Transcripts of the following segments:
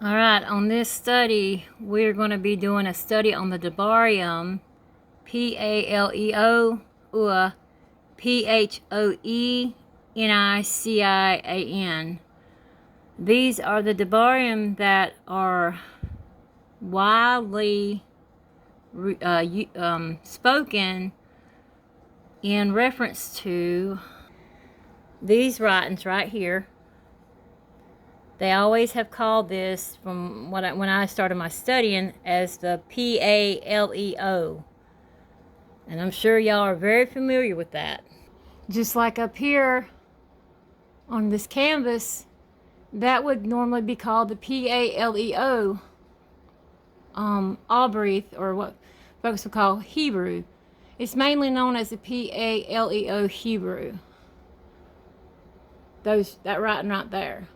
Alright, on this study, we're going to be doing a study on the DaBaRYM, P-A-L-E-O, Ua P-h-o-e-n-i-c-i-a-n. These are the DaBaRYM that are widely spoken in reference to these writings right here. They always have called this, from when I started my studying, as the P-A-L-E-O. And I'm sure y'all are very familiar with that. Just like up here on this canvas, that would normally be called the P-A-L-E-O Albrith, or what folks would call Hebrew. It's mainly known as the P-A-L-E-O Hebrew. That writing right there.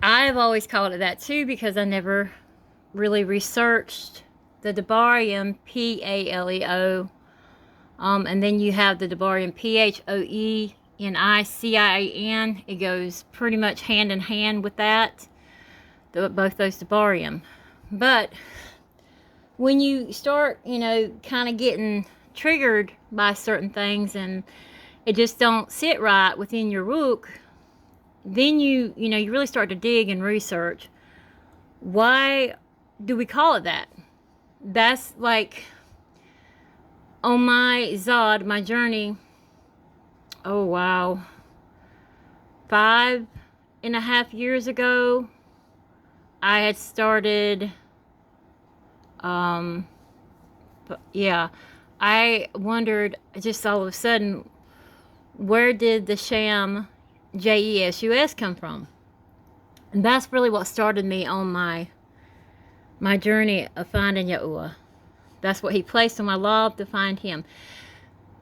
I've always called it that too because I never really researched the DaBaRYM P-A-L-E-O. And then you have the DaBaRYM P-h-o-e-n-i-c-i-a-n. It goes pretty much hand in hand with that, both those DaBaRYM. But when you start, kind of getting triggered by certain things and it just don't sit right within your book, then you really start to dig and research. Why do we call it that? That's like on my Zod, my journey. Oh wow, 5.5 years ago, I had started. I wondered just all of a sudden, where did the sham Jesus come from? And that's really what started me on my journey of finding Yahuwah. That's what he placed on my love, to find him.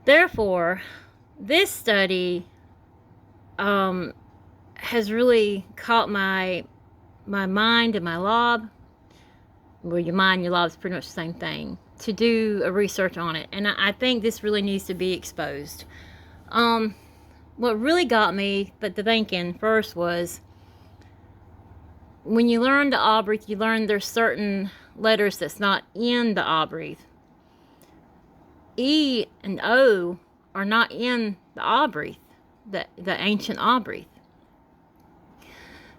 Therefore, this study has really caught my mind and my lob. Well, your mind and your lob is pretty much the same thing, to do a research on it. And I think this really needs to be exposed. What really got me to thinking first was, when you learn the Albrith, you learn there's certain letters that's not in the Albrith. E and O are not in the Albrith, the ancient Albrith.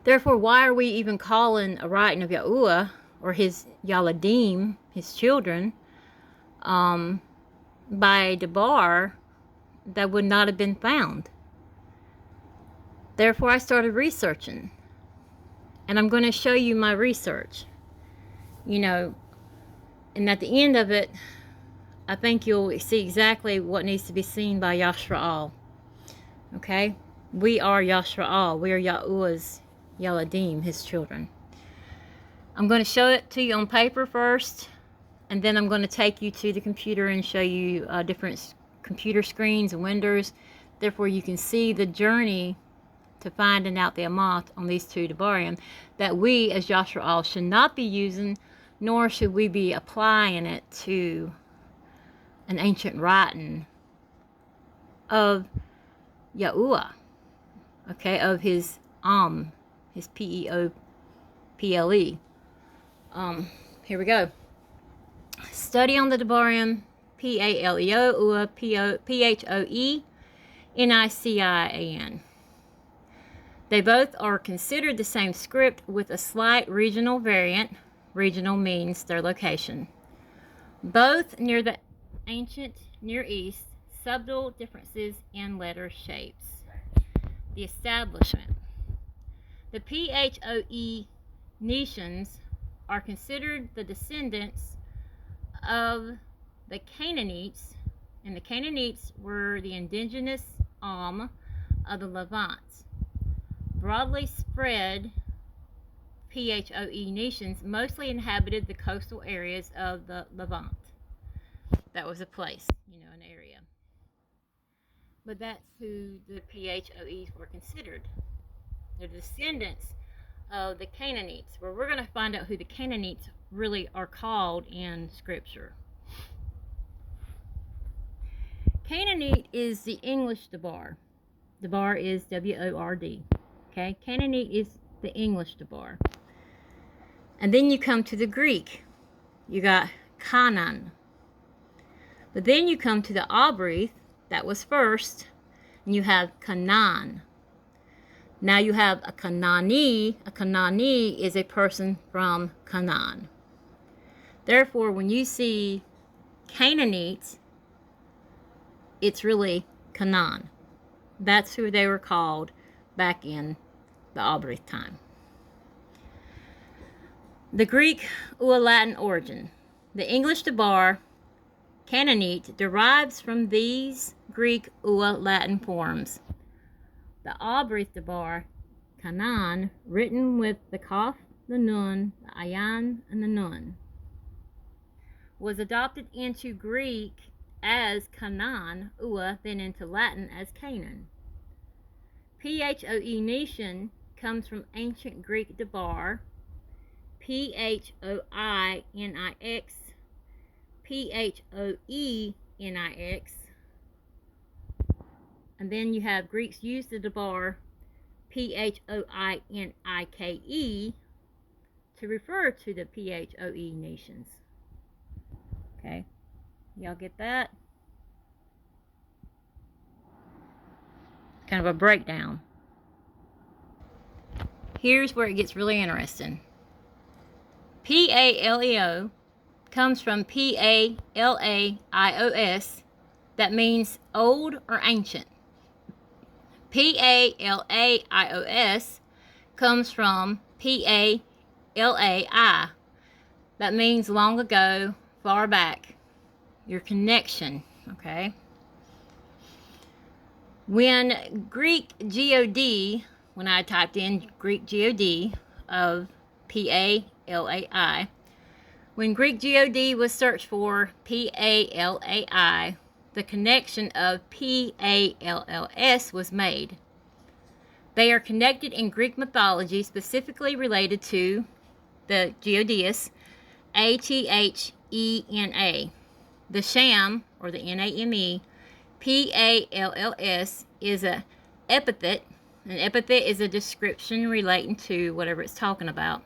Therefore, why are we even calling a writing of Yahuwah or his Yaladim, his children, by DaBar that would not have been found? Therefore, I started researching. And I'm going to show you my research. And at the end of it, I think you'll see exactly what needs to be seen by Yashra'al. Okay? We are Yashra'al. We are Yahuwah's Yaladim, his children. I'm going to show it to you on paper first, and then I'm going to take you to the computer and show you different computer screens and windows. Therefore, you can see the journey to finding out the Amath on these two DaBaRYM that we as Yashra'al should not be using, nor should we be applying it to an ancient writing of Yahuwah, okay, of his his P-E-O-P-L-E. Here we go. Study on the DaBaRYM P-A-L-E-O, Ua P-h-o-e-n-i-c-i-a-n. They both are considered the same script with a slight regional variant. Regional means their location. Both near the ancient Near East, subtle differences in letter shapes. The establishment. The P-h-o-e-n-i-c-i-ans are considered the descendants of the Canaanites, and the Canaanites were the indigenous of the Levant. Broadly spread P-h-o-e-n-i-c-i-ans mostly inhabited the coastal areas of the Levant. That was a place, an area. But that's who the P-h-o-es were considered. They're descendants of the Canaanites, where we're going to find out who the Canaanites really are called in Scripture. Canaanite is the English DaBar. DaBar is W-O-R-D. Okay, Canaanite is the English DaBar. And then you come to the Greek. You got kanan. But then you come to the Abrith, that was first, and you have Canaan. Now you have a Canaanite. A Canaanite is a person from Canaan. Therefore, when you see Canaanites, it's really Canaan. That's who they were called back in the Abrith time. The Greek Ua Latin origin. The English DaBaR Canaanite derives from these Greek Ua Latin forms. The Abrith DaBaR Canaan, written with the Kaf, the Nun, the Ayan, and the Nun, was adopted into Greek as Canaan, Ua, then into Latin as Canaan. P-h-o-e-n-i-c-i-a-n comes from ancient Greek DaBaR, P-h-o-i-n-i-c, P-h-o-e-n-i-c, and then you have Greeks use the DaBaR, P-h-o-i-n-i-k-e, to refer to the P-h-o-e nations. Okay, y'all get that? Kind of a breakdown. Here's where it gets really interesting. P-a-l-e-o comes from P-a-l-a-i-o-s, that means old or ancient. P-a-l-a-i-o-s comes from P-a-l-a-i, that means long ago, far back, your connection, okay? When Greek God, when I typed in Greek God of P-a-l-a-i, when Greek God was searched for P-a-l-a-i, the connection of P-a-l-l-s was made. They are connected in Greek mythology, specifically related to the Geodeus, A-T-H-E-N-A. The Sham, or the N-A-M-E, P-a-l-l-s, is an epithet. An epithet is a description relating to whatever it's talking about.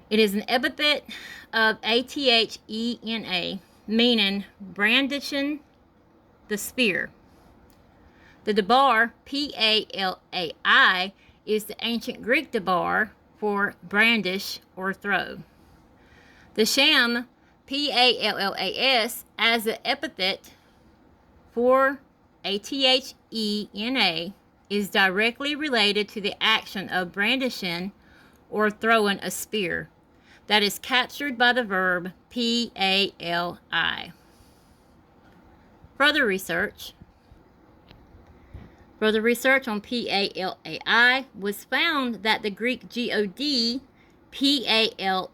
It is an epithet of A-T-H-E-N-A, meaning brandishing the spear. The DaBaR, P-a-l-a-i, is the ancient Greek DaBaR for brandish or throw. The Sham, P-a-l-l-a-s, as an epithet for A-T-H-E-N-A, is directly related to the action of brandishing or throwing a spear that is captured by the verb P-a-l-i. Further research on P-a-l-a-i was found that the Greek God, P-a-l-a-i-m-o-n,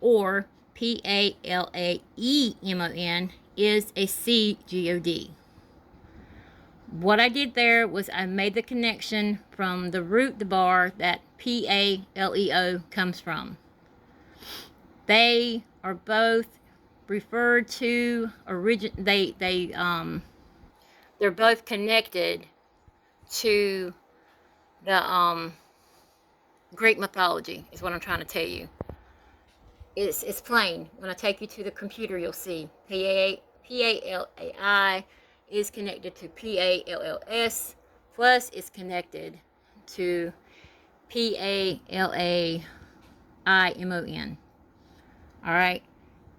or P-a-l-a-e-m-o-n, is a C God. What I did there was I made the connection from the root DaBaR that P-a-l-e-o comes from. They are both referred to they're both connected to the Greek mythology, is what I'm trying to tell you. It's plain. When I take you to the computer, you'll see P-a-l-a-i is connected to P-a-l-l-s, plus it's connected to P-a-l-a-i-m-o-n. Alright?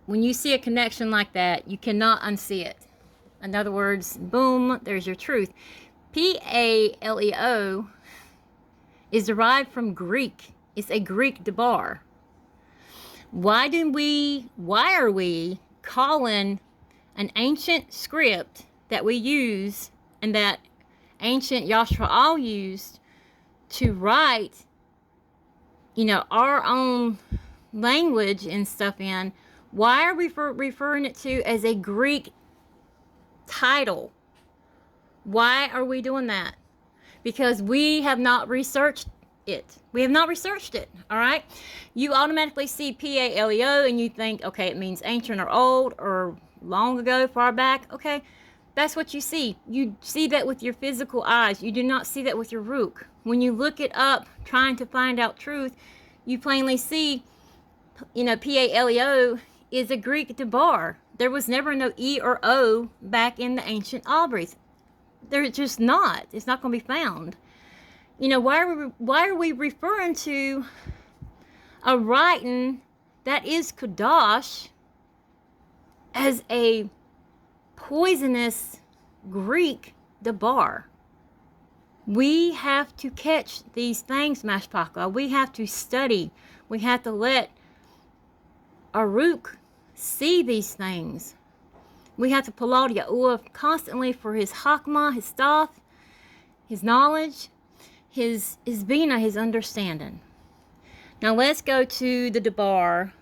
When you see a connection like that, you cannot unsee it. In other words, boom, there's your truth. P-a-l-e-o is derived from Greek. It's a Greek DaBaR. Why are we calling an ancient script that we use and that ancient Yasha'al used to write, our own language and stuff in, why are we referring it to as a Greek title? Why are we doing that? Because we have not researched it. We have not researched it, all right? You automatically see P-a-l-e-o and you think, okay, it means ancient or old or long ago, far back. Okay, that's what you see. You see that with your physical eyes. You do not see that with your rook. when you look it up trying to find out truth, you plainly see, you know, P-a-l-e-o is a Greek DaBaR. There was never no E or O back in the ancient Albright. There's just not. It's not going to be found. You know, why are we referring to a writing that is Kodash as a poisonous Greek DaBaR? We have to catch these things, Mashpaka. We have to study. We have to let Aruk see these things. We have to pull out Yahuwah constantly for his Hakma, his Staff, his knowledge, his Bina, his understanding. Now let's go to the DaBaR,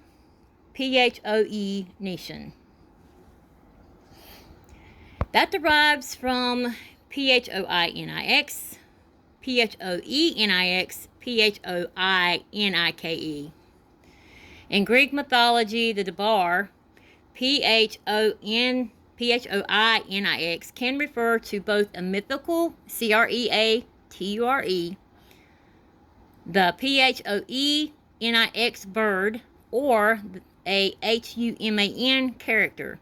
P-h-o-e-n-i-c-i-a-n. That derives from P-h-o-i-n-i-x, P-h-o-e-n-i-x, P-h-o-i-n-i-k-e. In Greek mythology, the DaBaR, P-h-o-i-n-i-x, can refer to both a mythical, C-R-E-A-T-U-R-E, the P-h-o-e-n-i-x bird, or a H-U-M-A-N character.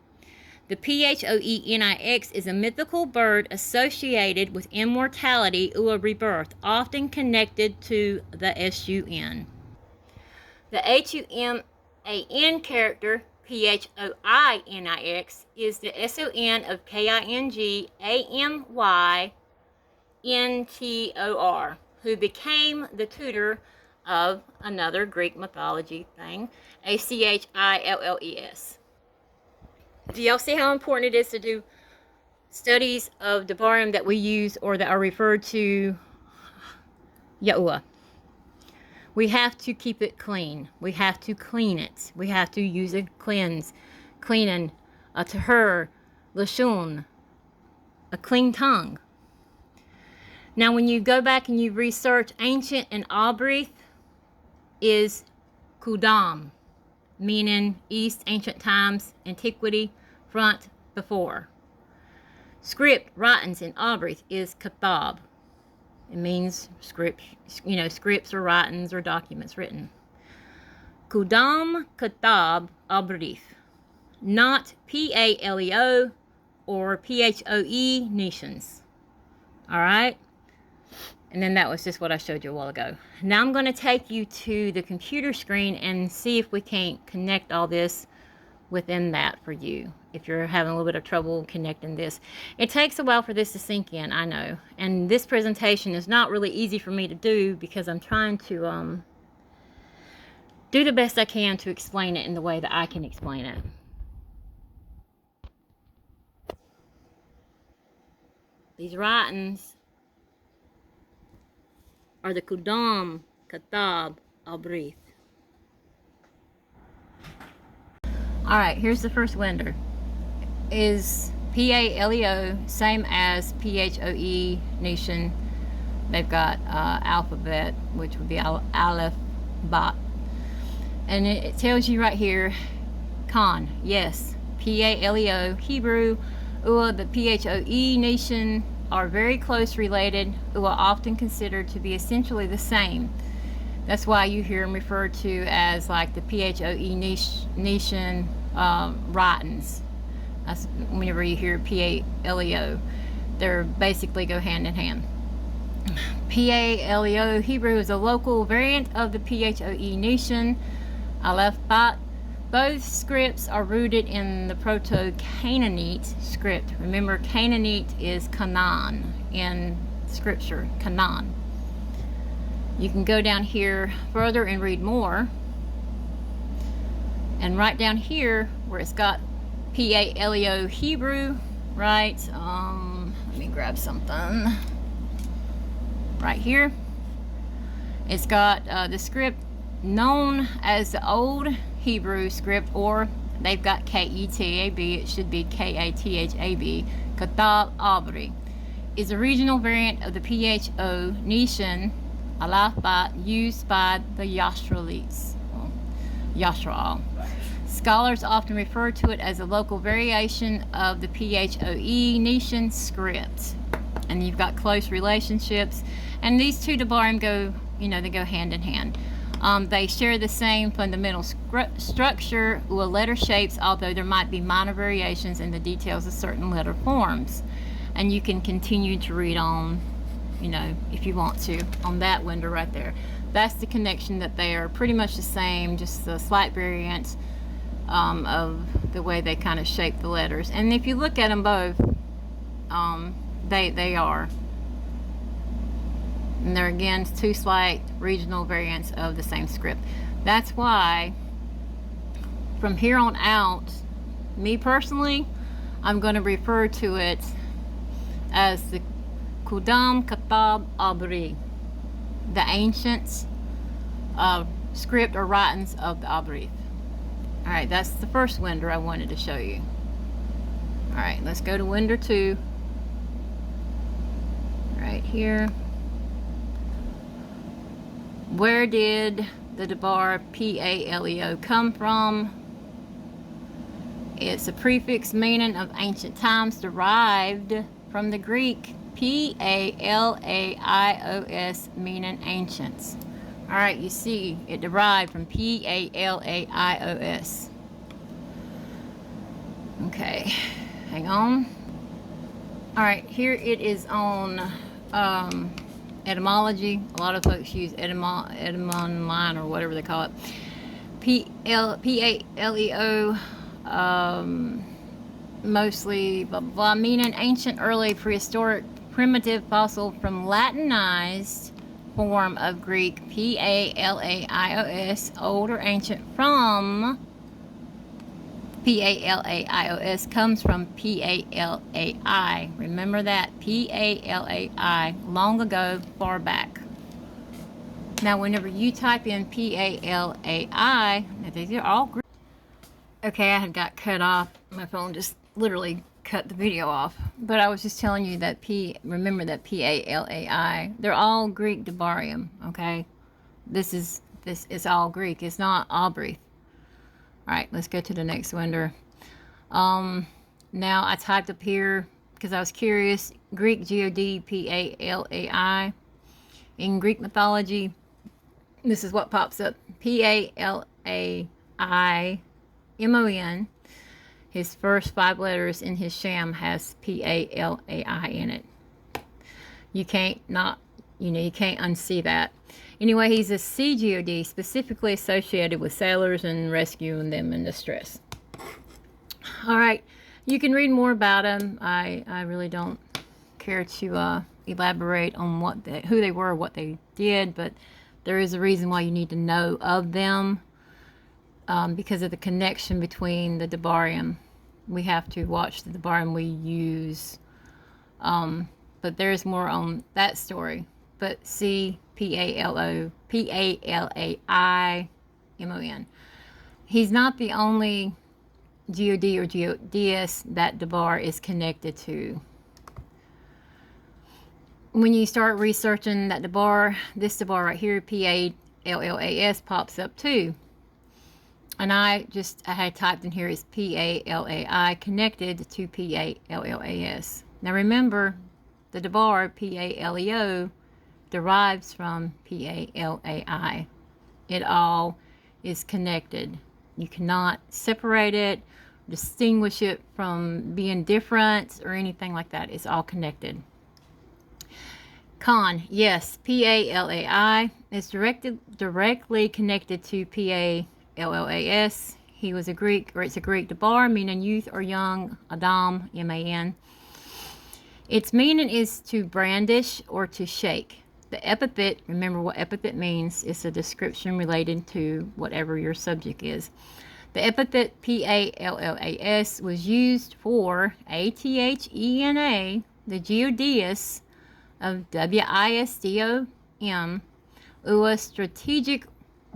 The P-h-o-e-n-i-x is a mythical bird associated with immortality or rebirth, often connected to the S-U-N. The H-U-M-A-N character, P-h-o-i-n-i-x, is the S-O-N of K-I-N-G-A-M-Y-N-T-O-R, who became the tutor of another Greek mythology thing, A-C-H-I-L-L-E-S. Do y'all see how important it is to do studies of DaBaRYM that we use or that are referred to Yahuwah? We have to keep it clean. We have to clean it. We have to use a cleanse, cleaning, a tahur, lashon, a clean tongue. Now, when you go back and you research ancient and Albright, is Kudam, meaning east, ancient times, antiquity, front, before. Script, writings in Albright is Kathab. It means script, you know, scripts or writings or documents written. Kudam Kathab Albright, not P-A-L-E-O or P-H-O-E-n-i-c-i-a-n. Alright? And then that was just what I showed you a while ago. Now I'm going to take you to the computer screen and see if we can't connect all this within that for you. If you're having a little bit of trouble connecting this. It takes a while for this to sink in, I know. And this presentation is not really easy for me to do because I'm trying to do the best I can to explain it in the way that I can explain it. These writings are the Kudam Kathab Albright. Alright, here's the first lender. Is P-A-L-E-O, same as P-H-O-E-n-i-c-i-a-n. They've got alphabet, which would be Aleph, Bat. And it tells you right here, Khan, yes, P-A-L-E-O, Hebrew, Ua, the P-H-O-E-n-i-c-i-a-n are very close related, Ua often considered to be essentially the same. That's why you hear them referred to as like the P-H-O-E-n-i-c-i-a-n writings. That's whenever you hear P-A-L-E-O, they're basically go hand in hand. P-A-L-E-O Hebrew is a local variant of the P-H-O-E-n-i-c-i-a-n, Aleph Bat. Both scripts are rooted in the Proto-Canaanite script. Remember, Canaanite is Canaan in scripture, Canaan. You can go down here further and read more. And right down here, where it's got P-A-L-E-O Hebrew, right? Let me grab something. Right here. It's got the script known as the Old Hebrew script, or they've got K-E-T-A-B, it should be K-A-T-H-A-B, Kathab Albright, is a regional variant of the P-H-O-n-i-c-i-a-n, Aleph Bat, used by the Yisraelites. Yisrael. Scholars often refer to it as a local variation of the P-H-O-E-n-i-c-i-a-n script. and you've got close relationships. And these two DaBaRYM go, you know, they go hand in hand. They share the same fundamental structure, Ua letter shapes, although there might be minor variations in the details of certain letter forms. And you can continue to read on, you know, if you want to, on that window right there. That's the connection, that they are pretty much the same, just a slight variant of the way they kind of shape the letters. And if you look at them both, they are. And they're, again, two slight regional variants of the same script. That's why from here on out, me personally, I'm going to refer to it as the Qudam Kitab al-Bari, the ancient script or writings of the Abrif. Alright, that's the first window I wanted to show you. Alright, let's go to window 2. Right here. Where did the DaBaRYM P-h-o-e-n-i-c-i-a-n come from? It's a prefix meaning of ancient times, derived from the Greek P-a-l-a-i-o-s, meaning ancients. Alright, you see, it derived from P-a-l-a-i-o-s. Okay, hang on. Alright, here it is on etymology. A lot of folks use Etymon or whatever they call it. P-a-l-e-o, mostly blah, blah, blah, meaning ancient, early, prehistoric, primitive, fossil, from Latinized form of Greek P-a-l-a-i-o-s, old or ancient, from P-a-l-a-i-o-s, comes from P-a-l-a-i. Remember that, P-a-l-a-i, long ago, far back. Now whenever you type in P-a-l-a-i, now these are all Greek. Okay, I had got cut off. My phone just literally cut the video off. But I was just telling you that remember that P-a-l-a-i, they're all Greek DaBaRYM, okay? This is all Greek. It's not Abrif. Alright, let's go to the next window. Now I typed up here, because I was curious, Greek God, P-a-l-a-i. In Greek mythology, this is what pops up. P-a-l-a-i-m-o-n. His first 5 letters in his sham has P-a-l-a-i in it. You can't unsee that. Anyway, he's a sea god, specifically associated with sailors and rescuing them in distress. Alright, you can read more about him. I really don't care to elaborate on who they were, what they did, but there is a reason why you need to know of them. Because of the connection between the DaBaRYM. We have to watch the DaBaRYM we use. But there's more on that story. But see, P-a-l-a-i-m-o-n. He's not the only god or goddess that DaBaRYM is connected to. When you start researching that DaBaRYM, this DaBaRYM right here, P-a-l-l-a-s, pops up too. And I had typed in here is P-a-l-a-i connected to P-a-l-l-a-s. Now remember, the DaBaRYM P-a-l-e-o derives from P-a-l-a-i. It all is connected. You cannot separate it, distinguish it from being different or anything like that. It's all connected. Con, yes, P-a-l-a-i is directly connected to P-a-l-l-a-s. He was a Greek, or it's a Greek DaBaRYM, meaning youth or young, Adam, M-a-n. Its meaning is to brandish or to shake. The epithet, remember what epithet means, is a description related to whatever your subject is. The epithet P-a-l-l-a-s was used for A-T-H-E-N-A, the geodeus of W-I-S-D-O-M, Ua strategic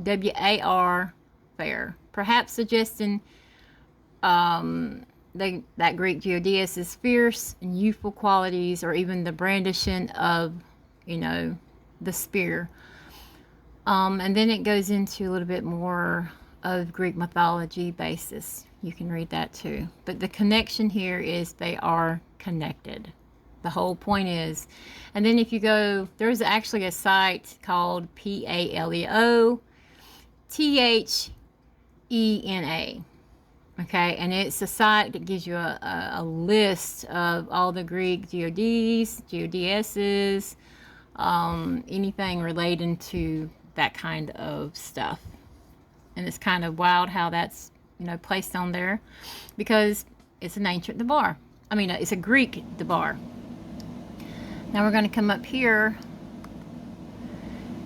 W-A-R fair, perhaps suggesting that Greek geodeus is fierce and youthful qualities, or even the brandishing of, the spear. And then it goes into a little bit more of Greek mythology basis. You can read that too. But the connection here is they are connected. the whole point is. And then if you go, there's actually a site called P-a-l-e-o-t-h-e-n-a. Okay, and it's a site that gives you a list of all the Greek gods, goddesses, anything relating to that kind of stuff. And it's kind of wild how that's, you know, placed on there, because it's an ancient DaBaR. I mean, it's a Greek DaBaR. Now we're going to come up here,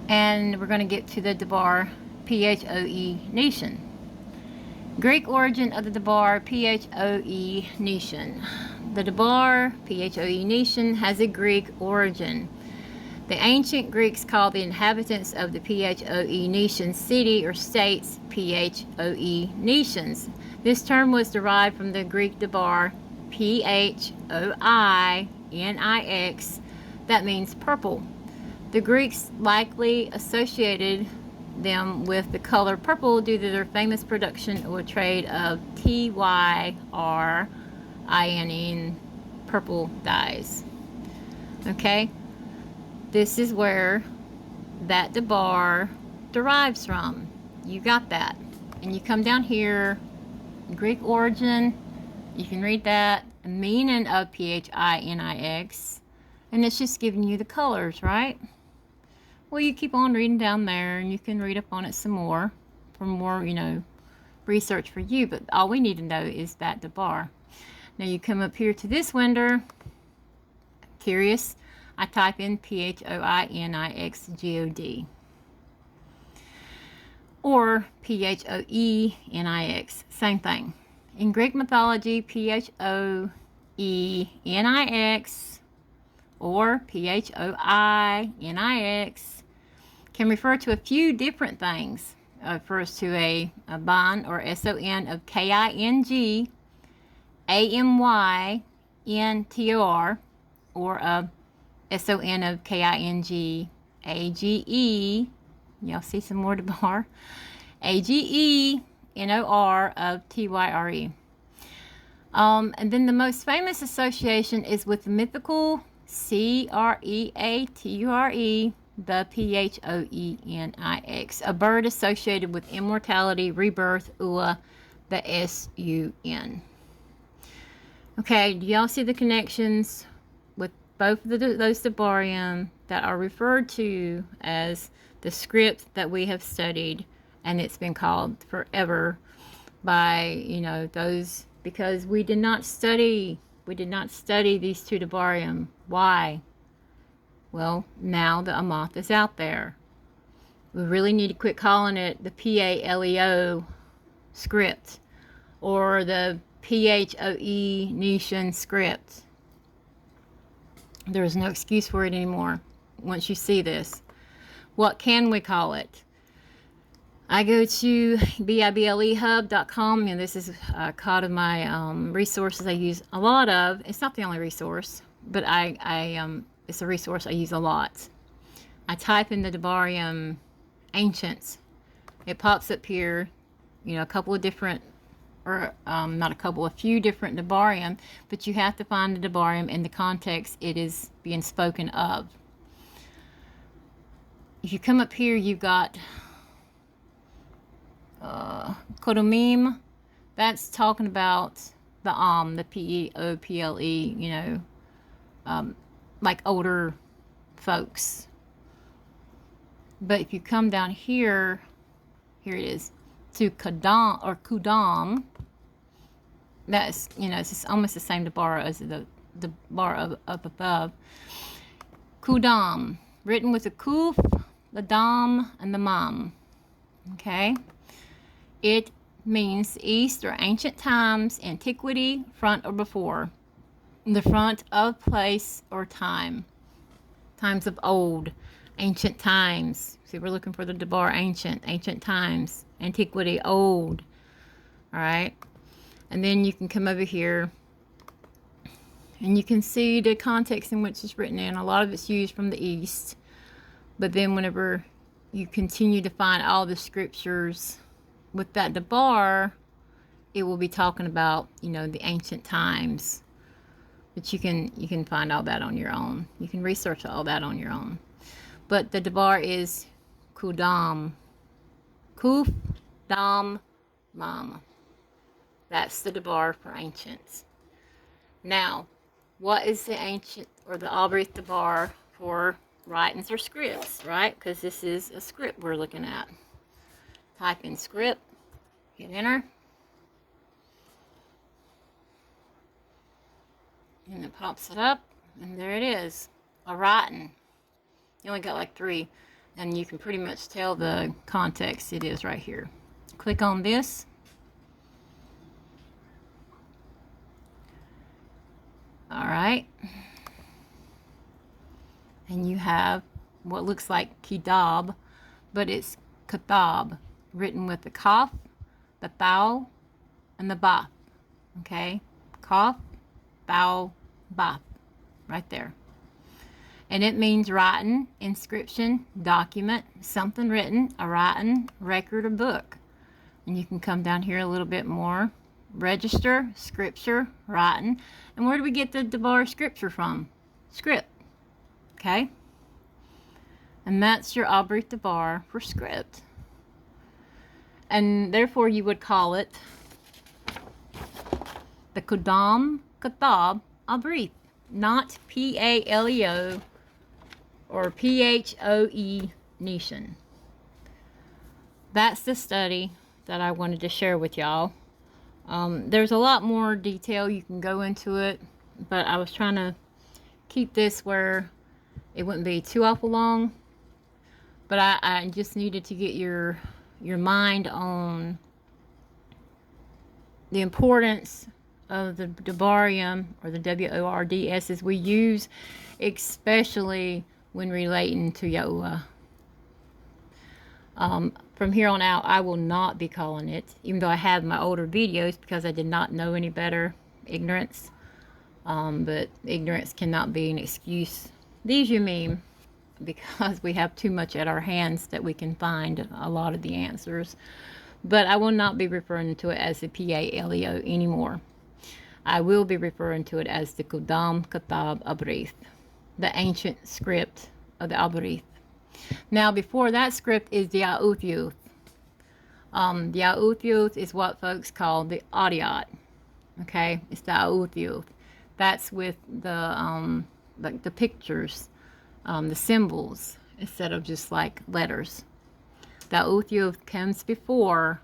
and we're going to get to the DaBaR P-h-o-e-n-i-c-i-a-n. Greek origin of the DaBaR P-h-o-e-n-i-c-i-a-n. The DaBaR P-h-o-e-n-i-c-i-a-n has a Greek origin. The ancient Greeks called the inhabitants of the P-h-o-e-n-i-c-i-a-n city or states P-h-o-e-n-i-c-i-ans. This term was derived from the Greek DaBaR P-h-o-i-n-i-c, that means purple. The Greeks likely associated them with the color purple due to their famous production or trade of TYRIN purple dyes. Okay, this is where that DaBaR derives from. You got that. And you come down here, Greek origin, you can read that, meaning of P-h-i-n-i-c, and it's just giving you the colors, right? Well, you keep on reading down there, and you can read up on it some more for more, you know, research for you. But all we need to know is that DaBaR. Now you come up here to this window. Curious? I type in P-h-o-i-n-i-c-g-o-d or P-h-o-e-n-i-c. Same thing. In Greek mythology, P-h-o-e-n-i-c or P-h-o-i-n-i-c can refer to a few different things. It refers to a bond or S-O-N of K-I-N-G, A-M-Y-N-T-O-R, or a S-O-N of K-I-N-G, A-G-E, y'all see some more DaBaR, A-G-E-N-O-R of T-Y-R-E. And then the most famous association is with the mythical C-R-E-A-T-U-R-E, the P-h-o-e-n-i-c, a bird associated with immortality, rebirth, Ua, the S-U-N. Okay, do y'all see the connections with both of those DaBaRYM that are referred to as the script that we have studied, and it's been called forever by, you know, those, because we did not study these two DaBaRYM. Why? Well, now the Amath is out there. We really need to quit calling it the P-A-L-E-O script or the P-h-o-e-n-i-c-i-a-n script. There is no excuse for it anymore once you see this. What can we call it? I go to biblehub.com, and this is a lot of my resources I use a lot of. It's not the only resource, but it's a resource I use a lot. I type in the DaBaRYM ancients. It pops up here, you know, a couple of different, or not a couple, a few different DaBaRYM, but you have to find the DaBaRYM in the context it is being spoken of. If you come up here, you've got Kodomim. That's talking about the P-E-O-P-L-E, you know, like older folks. But if you come down here, here it is, to Kadam or Kudam, that's, you know, it's just almost the same DaBaR as the DaBaR up above. Kudam, written with the Kuf, the Dam, and the Mam. Okay? It means east or ancient times, antiquity, front or before. The front of place or time. Times of old, ancient times. See, we're looking for the DaBaR ancient times, antiquity, old. All right? And then you can come over here and you can see the context in which it's written in. A lot of it's used from the east. But then whenever you continue to find all the scriptures with that DaBaR, it will be talking about, you know, the ancient times. But you can find all that on your own. You can research all that on your own. But the dabar is kudam. Kuf dam mam. That's the dabar for ancients. Now, what is the ancient or the Albrith dabar for writings or scripts, right? Because this is a script we're looking at. Type in script, hit enter, and it pops it up, and there it is, a writing. You only got like 3, and you can pretty much tell the context it is right here. Click on this. All right. And you have what looks like kidab, but it's katab, written with the kaf, the thou, and the ba. Okay? Kaf, thou, ba. Right there. And it means writing, inscription, document, something written, a writing, record, or book. And you can come down here a little bit more. Register, scripture, writing. And where do we get the dabar scripture from? Script. Okay? And that's your Albrith dabar for script. And therefore you would call it the Kudam Katab Albrith, not P-A-L-E-O or P-h-o-e-n-i-c-i-a-n. That's the study that I wanted to share with y'all. There's a lot more detail you can go into it, but I was trying to keep this where it wouldn't be too awful long. But I just needed to get your mind on the importance of the DaBaRYM, or the W-O-R-D-S, as we use, especially when relating to Yahuwah. From here on out, I will not be calling it, even though I have my older videos, because I did not know any better. Ignorance. But ignorance cannot be an excuse. These you mean, because we have too much at our hands that we can find a lot of the answers. But I will not be referring to it as the P-A-L-E-O anymore. I will be referring to it as the Kudam Katab Albrith, the ancient script of the Albrith. Now, before that script is the Ua P-h-o-e-n. The Ua P-h-o-e-n is what folks call the Audiot. Okay, it's the Ua P-h-o-e-n. That's with the like the pictures, the symbols, instead of just like letters. The Ua P-h-o-e-n comes before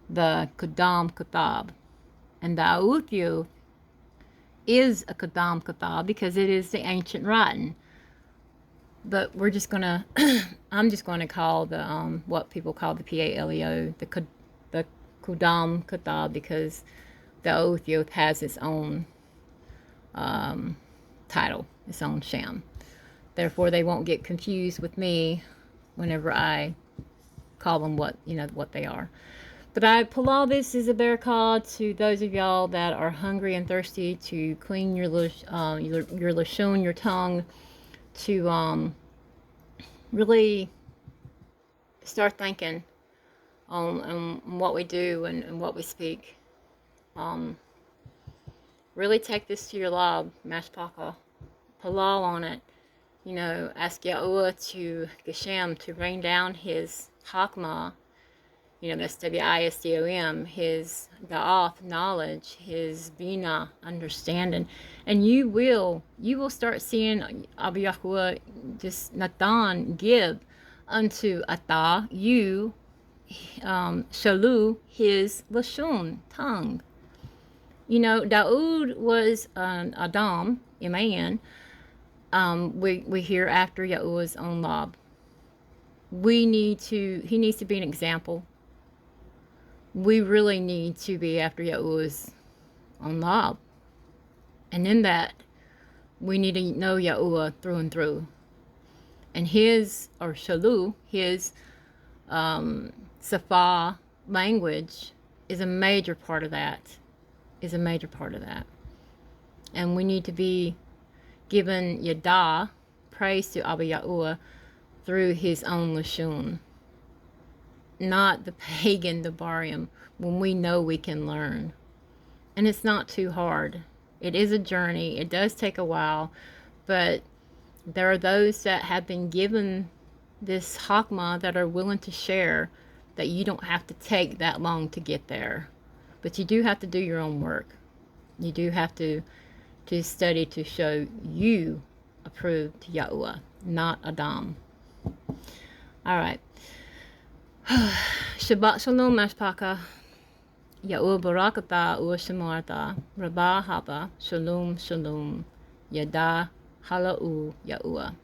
the Kudam Katab. And the Ua P-h-o-e-n is a Kudam Katab because it is the ancient writing. But we're just gonna, I'm just gonna call the what people call the P-A-L-E-O the Kudam Katab, because the Ua P-h-o-e-n has its own title, its own sham. Therefore, they won't get confused with me whenever I call them what they are. But I pull all this as a barakah to those of y'all that are hungry and thirsty to clean your lashon, your tongue, to really start thinking on what we do and what we speak. Really take this to your lab, mashpaka, halal on it. Ask Yahuwah to Geshem to rain down His Hakma. That's W-I-S-D-O-M, His Da'ath, knowledge, His Bina, understanding. And you will start seeing Abba Yahuwah, just Nathan, give unto Atah, you, Shalu, His Lashon, tongue. Daud was Adam, M-A-N. We hear after Yahuwah's own lob. He needs to be an example. We really need to be after Yahuwah's own lob. And in that, we need to know Yahuwah through and through. And his, or Shalu, his Safa language is a major part of that. And we need to be given Yada, praise to Abba Yahuwah, through his own Lashon. Not the pagan DaBaRYM, when we know we can learn. And it's not too hard. It is a journey. It does take a while, but there are those that have been given this Hakma that are willing to share that you don't have to take that long to get there. But you do have to do your own work. You do have to study to show you approved to Yahuwah, not Adam. All right. Shabbat Shalom, Mashpaka. Yahuwah Barakatah Ua Shemarta. Rabah Haba. Shalom, Shalom. Yada Halau Yahuwah.